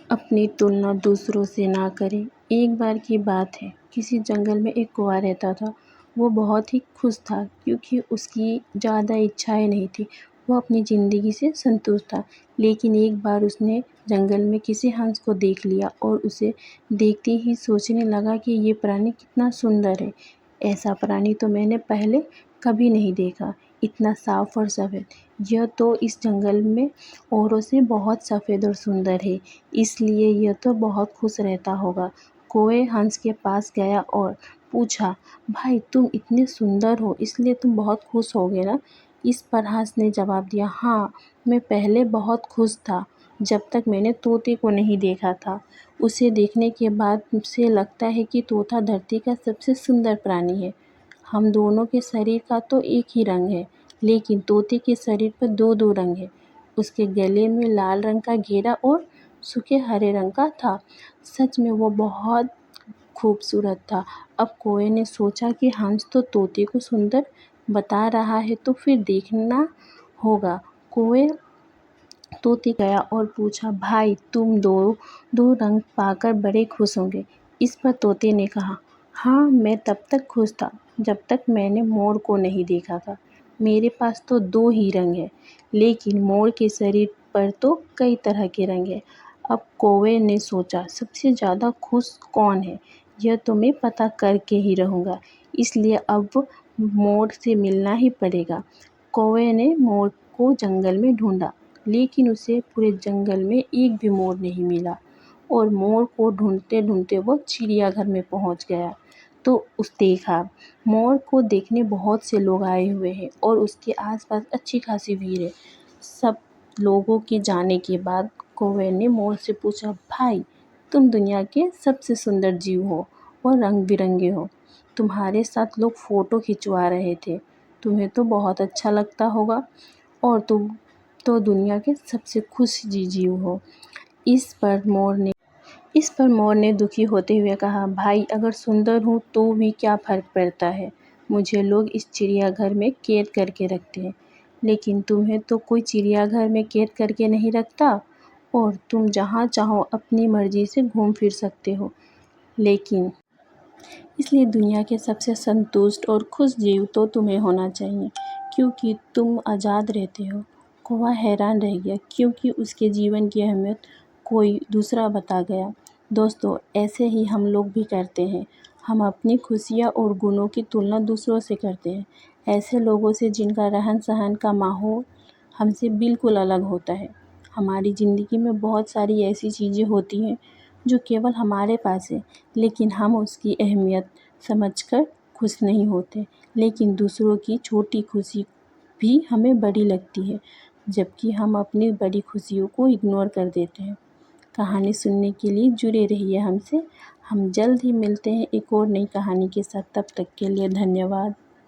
अपनी तुलना दूसरों से ना करें। एक बार की बात है, किसी जंगल में एक कौवा रहता था। वो बहुत ही खुश था क्योंकि उसकी ज़्यादा इच्छाएं नहीं थी। वो अपनी ज़िंदगी से संतुष्ट था। लेकिन एक बार उसने जंगल में किसी हंस को देख लिया और उसे देखते ही सोचने लगा कि ये प्राणी कितना सुंदर है। ऐसा प्राणी तो मैंने पहले कभी नहीं देखा, इतना साफ और सफ़ेद। यह तो इस जंगल में औरों से बहुत सफ़ेद और सुंदर है, इसलिए यह तो बहुत खुश रहता होगा। कौवे हंस के पास गया और पूछा, भाई तुम इतने सुंदर हो इसलिए तुम बहुत खुश होगे ना? इस पर हंस ने जवाब दिया, हाँ, मैं पहले बहुत खुश था जब तक मैंने तोते को नहीं देखा था। उसे देखने के बाद मुझे लगता है कि तोता धरती का सबसे सुंदर प्राणी है। हम दोनों के शरीर का तो एक ही रंग है, लेकिन तोते के शरीर पर दो दो रंग है। उसके गले में लाल रंग का घेरा और सूखे हरे रंग का था। सच में वो बहुत खूबसूरत था। अब कौवे ने सोचा कि हंस तो तोते को सुंदर बता रहा है, तो फिर देखना होगा। कौवे तोते गया और पूछा, भाई तुम दो दो रंग पाकर बड़े खुश होंगे। इस पर तोते ने कहा, हाँ, मैं तब तक खुश था जब तक मैंने मोर को नहीं देखा था। मेरे पास तो दो ही रंग है, लेकिन मोर के शरीर पर तो कई तरह के रंग हैं। अब कौवे ने सोचा, सबसे ज़्यादा खुश कौन है, यह तो मैं पता करके ही रहूँगा। इसलिए अब मोर से मिलना ही पड़ेगा। कौवे ने मोर को जंगल में ढूंढा, लेकिन उसे पूरे जंगल में एक भी मोर नहीं मिला। और मोर को ढूंढते ढूंढते वो चिड़ियाघर में पहुंच गया। तो उस देखा, मोर को देखने बहुत से लोग आए हुए हैं और उसके आसपास अच्छी खासी भीड़ है। सब लोगों के जाने के बाद कौवे ने मोर से पूछा, भाई तुम दुनिया के सबसे सुंदर जीव हो और रंग बिरंगे हो। तुम्हारे साथ लोग फ़ोटो खिंचवा रहे थे, तुम्हें तो बहुत अच्छा लगता होगा, और तुम तो दुनिया के सबसे खुश जीव हो। इस पर मोर ने दुखी होते हुए कहा, भाई अगर सुंदर हूँ तो भी क्या फ़र्क पड़ता है। मुझे लोग इस चिड़ियाघर में कैद करके रखते हैं, लेकिन तुम्हें तो कोई चिड़ियाघर में कैद करके नहीं रखता, और तुम जहाँ चाहो अपनी मर्जी से घूम फिर सकते हो। लेकिन इसलिए दुनिया के सबसे संतुष्ट और खुश जीव तो तुम्हें होना चाहिए, क्योंकि तुम आज़ाद रहते हो। कौवा हैरान रह गया, क्योंकि उसके जीवन की अहमियत कोई दूसरा बता गया। दोस्तों, ऐसे ही हम लोग भी करते हैं। हम अपनी खुशियाँ और गुणों की तुलना दूसरों से करते हैं, ऐसे लोगों से जिनका रहन सहन का माहौल हमसे बिल्कुल अलग होता है। हमारी ज़िंदगी में बहुत सारी ऐसी चीज़ें होती हैं जो केवल हमारे पास है, लेकिन हम उसकी अहमियत समझकर खुश नहीं होते। लेकिन दूसरों की छोटी खुशी भी हमें बड़ी लगती है, जबकि हम अपनी बड़ी खुशियों को इग्नोर कर देते हैं। कहानी सुनने के लिए जुड़े रहिए हमसे। हम जल्द ही मिलते हैं एक और नई कहानी के साथ। तब तक के लिए धन्यवाद।